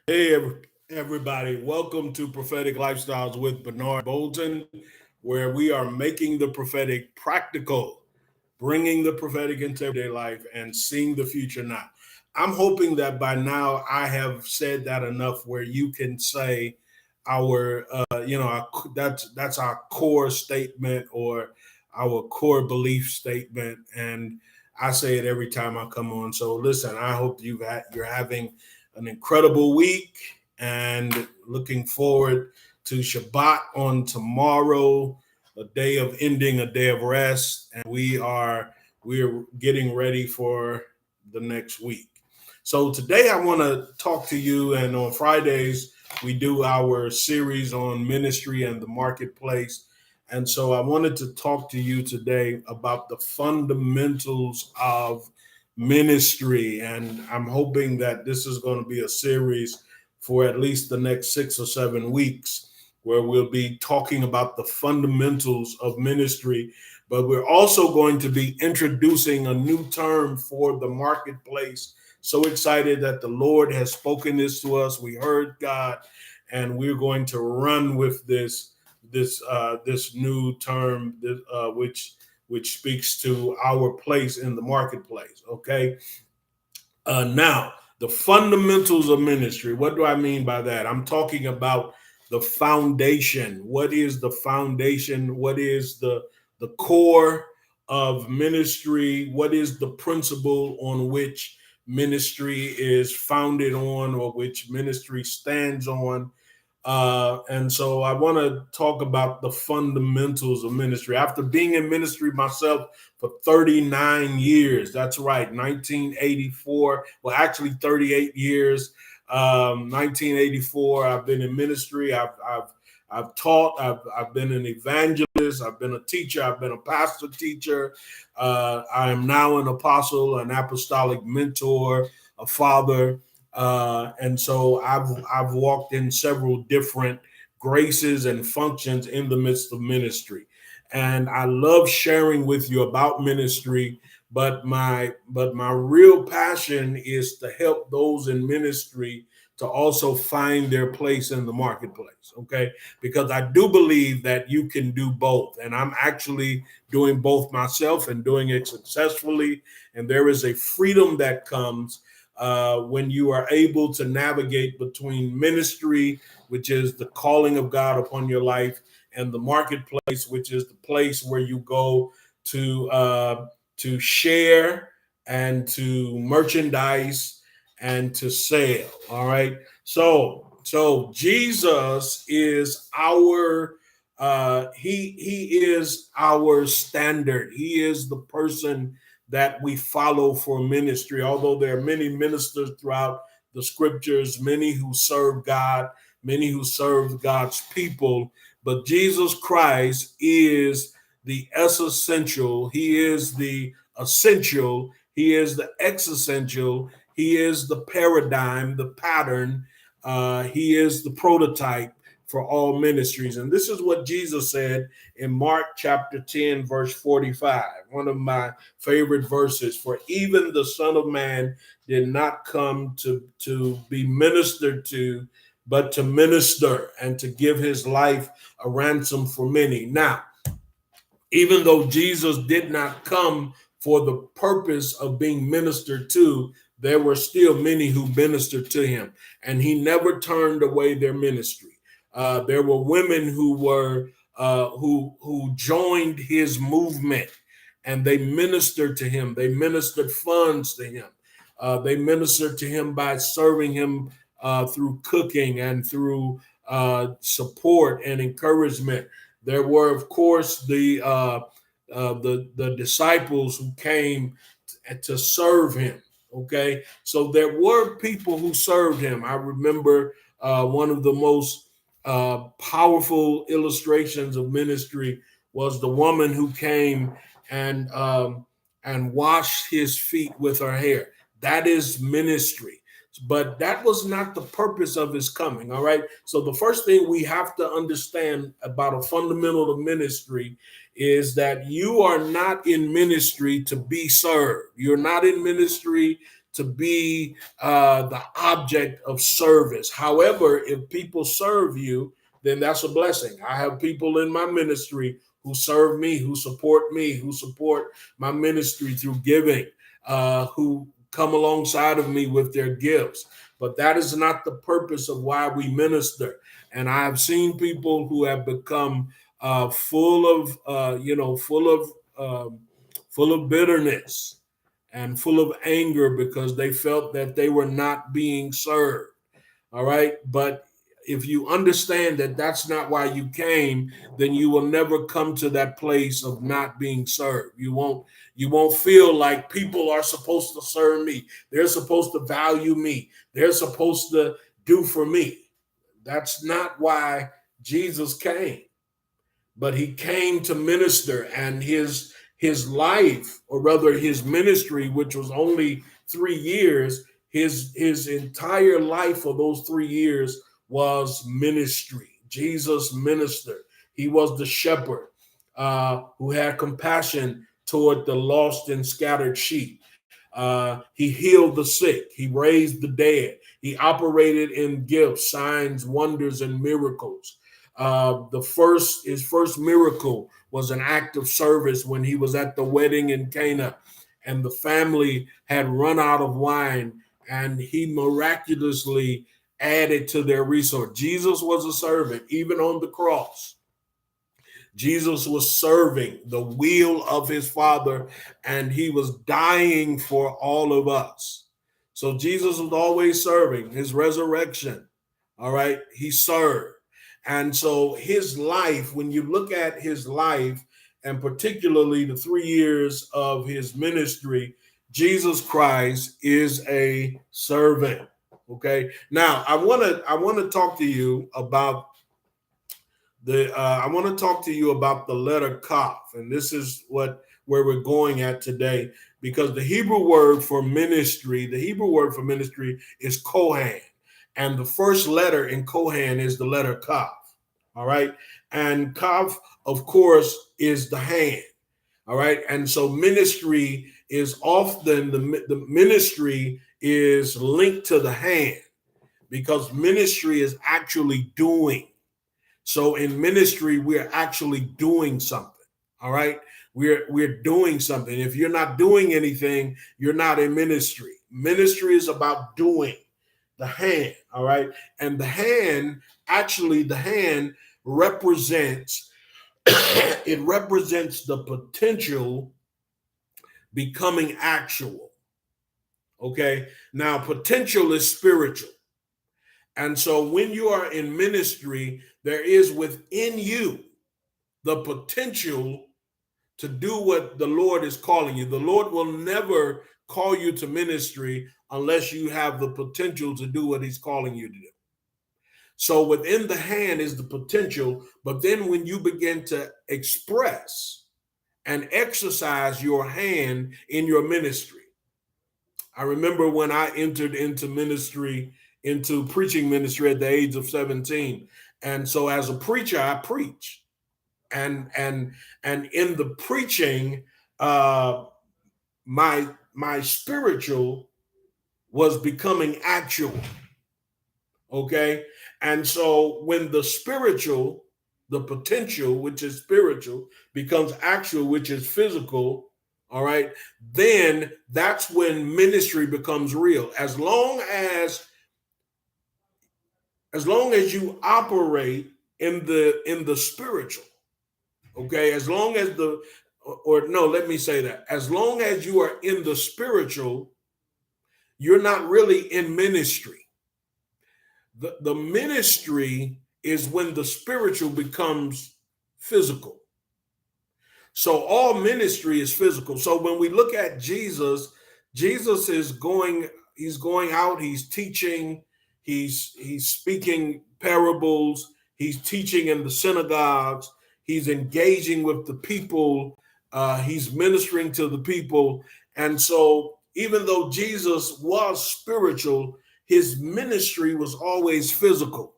Hey, everybody. Welcome to Prophetic Lifestyles with Bernard Bolton, where we are making the prophetic practical, bringing the prophetic into everyday life and seeing the future now. I'm hoping that by now I have said that enough where you can say that's our core statement or our core belief statement. And I say it every time I come on. So listen, I hope you're having an incredible week and looking forward to Shabbat on tomorrow, a day of ending, a day of rest, and we are getting ready for the next week. So today I want to talk to you, and on Fridays we do our series on ministry and the marketplace. And so I wanted to talk to you today about the fundamentals of ministry. And I'm hoping that this is going to be a series for at least the next 6 or 7 weeks where we'll be talking about the fundamentals of ministry. But we're also going to be introducing a new term for the marketplace. So excited that the Lord has spoken this to us. We heard God, and we're going to run with this new term, which speaks to our place in the marketplace. Okay. Now, the fundamentals of ministry. What do I mean by that? I'm talking about the foundation. What is the foundation? What is the core of ministry? What is the principle on which ministry is founded on, or which ministry stands on? And so I want to talk about the fundamentals of ministry. After being in ministry myself for 39 years, that's right, 1984, well, actually 38 years, 1984, I've been in ministry. I've taught, I've been an evangelist, I've been a teacher, I've been a pastor teacher. I am now an apostle, an apostolic mentor, a father. And so I've walked in several different graces and functions in the midst of ministry. And I love sharing with you about ministry, but my real passion is to help those in ministry to also find their place in the marketplace. Okay. Because I do believe that you can do both. And I'm actually doing both myself and doing it successfully. And there is a freedom that comes when you are able to navigate between ministry, which is the calling of God upon your life, and the marketplace, which is the place where you go to share and to merchandise and to sell. All right. So Jesus is our he is our standard. He is the person that we follow for ministry. Although there are many ministers throughout the scriptures, many who serve God, many who serve God's people, but Jesus Christ is the essential. He is the essential. He is the existential. He is the paradigm, the pattern. He is the prototype for all ministries. And this is what Jesus said in Mark chapter 10, verse 45, one of my favorite verses. For even the Son of Man did not come to be ministered to, but to minister and to give his life a ransom for many. Now, even though Jesus did not come for the purpose of being ministered to, there were still many who ministered to him, and he never turned away their ministry. There were women who were who joined his movement, and they ministered to him. They ministered funds to him. They ministered to him by serving him through cooking and through support and encouragement. There were, of course, the disciples who came to serve him. Okay, so there were people who served him. I remember one of the most powerful illustrations of ministry was the woman who came and washed his feet with her hair. That is ministry. But that was not the purpose of his coming. All right. So the first thing we have to understand about a fundamental of ministry is that you are not in ministry to be served. You're not in ministry to be the object of service. However, if people serve you, then that's a blessing. I have people in my ministry who serve me, who support me, who support my ministry through giving, who come alongside of me with their gifts. But that is not the purpose of why we minister. And I've seen people who have become full of, full of bitterness and full of anger because they felt that they were not being served. All right. But if you understand that that's not why you came, then you will never come to that place of not being served. You won't feel like people are supposed to serve me. They're supposed to value me. They're supposed to do for me. That's not why Jesus came. But he came to minister, and his life, or rather his ministry, which was only 3 years, his entire life for those 3 years was ministry. Jesus ministered. He was the shepherd who had compassion toward the lost and scattered sheep. He healed the sick. He raised the dead. He operated in gifts, signs, wonders, and miracles. His first miracle was an act of service when he was at the wedding in Cana, and the family had run out of wine, and he miraculously added to their resource. Jesus was a servant, even on the cross. Jesus was serving the will of his Father, and he was dying for all of us. So Jesus was always serving. His resurrection, all right, he served. And so his life, when you look at his life, and particularly the 3 years of his ministry, Jesus Christ is a servant. Okay. Now I want to talk to you about the letter Kaf, and this is where we're going at today, because the Hebrew word for ministry is Kohan, and the first letter in Kohan is the letter Kaf. All right, and Kaf, of course, is the hand. All right, and so ministry is often the ministry is linked to the hand, because ministry is actually doing. So in ministry, we're actually doing something. All right. We're doing something. If you're not doing anything, you're not in ministry. Ministry is about doing. The hand. All right. And the hand represents it represents the potential becoming actual. Okay. Now, potential is spiritual. And so when you are in ministry, there is within you the potential to do what the Lord is calling you. The Lord will never call you to ministry unless you have the potential to do what he's calling you to do. So within the hand is the potential, but then when you begin to express and exercise your hand in your ministry. I remember when I entered into preaching ministry at the age of 17. And so as a preacher, I preach. And in the preaching, my spiritual was becoming actual. Okay. And so when the potential, which is spiritual, becomes actual, which is physical, all right, then that's when ministry becomes real. As long as you operate in the spiritual, okay, as long as let me say that. As long as you are in the spiritual, you're not really in ministry. The ministry is when the spiritual becomes physical. So all ministry is physical. So when we look at Jesus, Jesus he's going out, he's teaching, he's speaking parables, he's teaching in the synagogues, he's engaging with the people, he's ministering to the people. And so even though Jesus was spiritual, his ministry was always physical.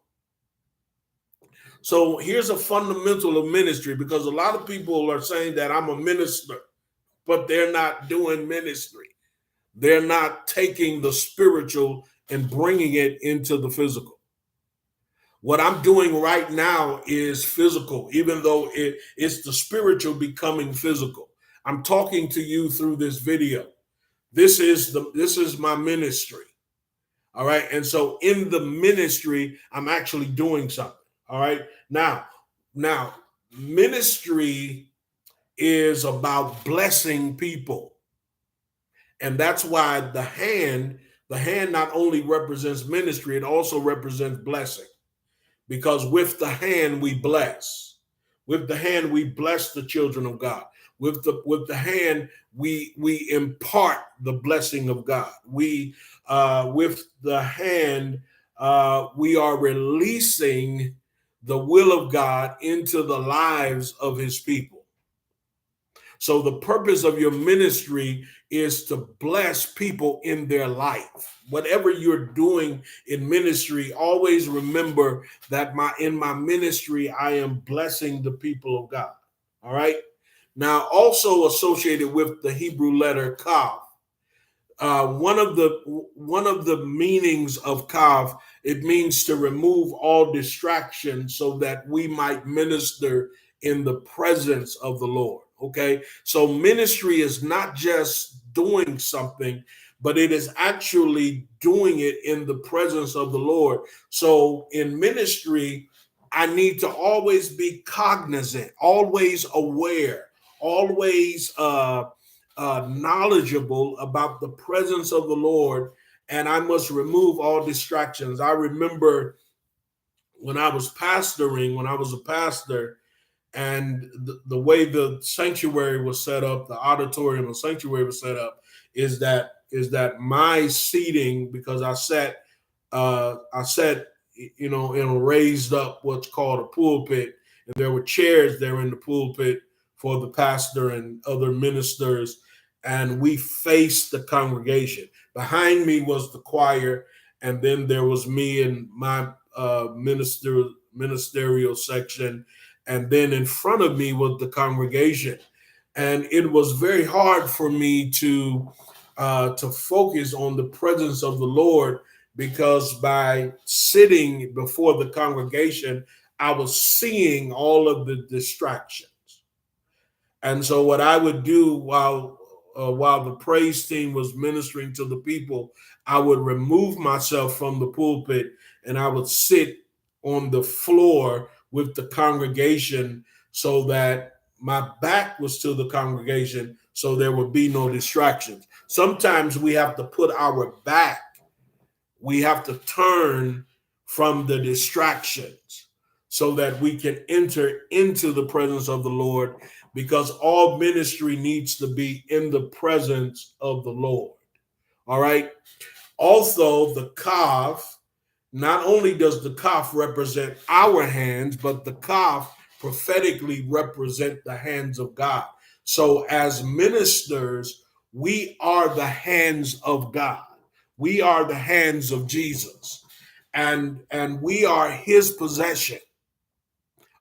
So here's a fundamental of ministry, because a lot of people are saying that I'm a minister, but they're not doing ministry. They're not taking the spiritual and bringing it into the physical. What I'm doing right now is physical, even though it's the spiritual becoming physical. I'm talking to you through this video. This is my ministry. All right. And so in the ministry, I'm actually doing something. All right. Now, ministry is about blessing people. And that's why the hand not only represents ministry, it also represents blessing. Because with the hand we bless. With the hand we bless the children of God. With the hand we impart the blessing of God. We with the hand we are releasing the will of God into the lives of his people. So the purpose of your ministry is to bless people in their life. Whatever you're doing in ministry, always remember that in my ministry, I am blessing the people of God. All right. Now, also associated with the Hebrew letter Kaf, one of the meanings of Kav, it means to remove all distraction so that we might minister in the presence of the Lord. Okay, so ministry is not just doing something, but it is actually doing it in the presence of the Lord. So in ministry, I need to always be cognizant, always aware, always knowledgeable about the presence of the Lord, and I must remove all distractions. I remember when I was a pastor, and the way the sanctuary was set up, the auditorium and sanctuary was set up, is that my seating, because I sat in a raised up what's called a pulpit, and there were chairs there in the pulpit for the pastor and other ministers, and we faced the congregation. Behind me was the choir, and then there was me and my ministerial section, and then in front of me was the congregation. And it was very hard for me to focus on the presence of the Lord, because by sitting before the congregation, I was seeing all of the distractions. And so what I would do while the praise team was ministering to the people, I would remove myself from the pulpit and I would sit on the floor with the congregation, so that my back was to the congregation, so there would be no distractions. Sometimes we have to turn from the distractions so that we can enter into the presence of the Lord, because all ministry needs to be in the presence of the Lord. All right. Also, the Kav, not only does the Kaf represent our hands, but the Kaf prophetically represent the hands of God. So as ministers, we are the hands of God. We are the hands of Jesus. And we are his possession.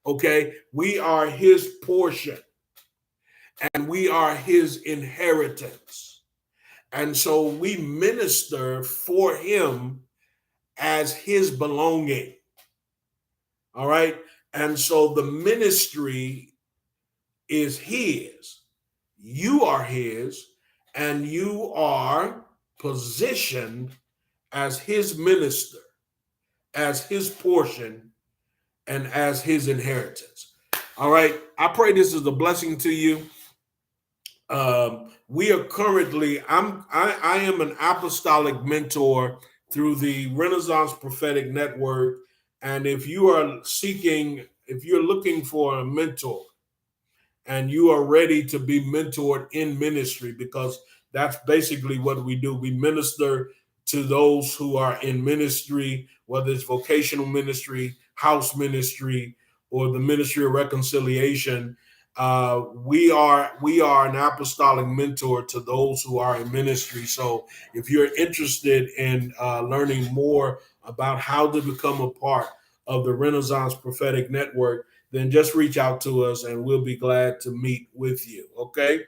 Okay? We are his portion, and we are his inheritance. And so we minister for him as his belonging. All right. And so the ministry is his. You are his, and you are positioned as his minister, as his portion, and as his inheritance. All right. I pray this is a blessing to you. We are currently, I am an apostolic mentor through the Renaissance Prophetic Network. And if you're looking for a mentor, and you are ready to be mentored in ministry, because that's basically what we do. We minister to those who are in ministry, whether it's vocational ministry, house ministry, or the ministry of reconciliation. We are an apostolic mentor to those who are in ministry. So if you're interested in learning more about how to become a part of the Renaissance Prophetic Network, then just reach out to us and we'll be glad to meet with you. Okay.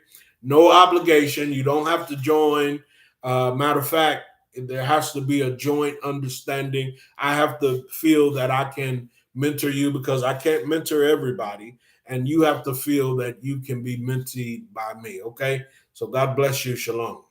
No obligation. You don't have to join. Matter of fact, there has to be a joint understanding. I have to feel that I can mentor you because I can't mentor everybody. And you have to feel that you can be mentored by me. Okay. So God bless you. Shalom.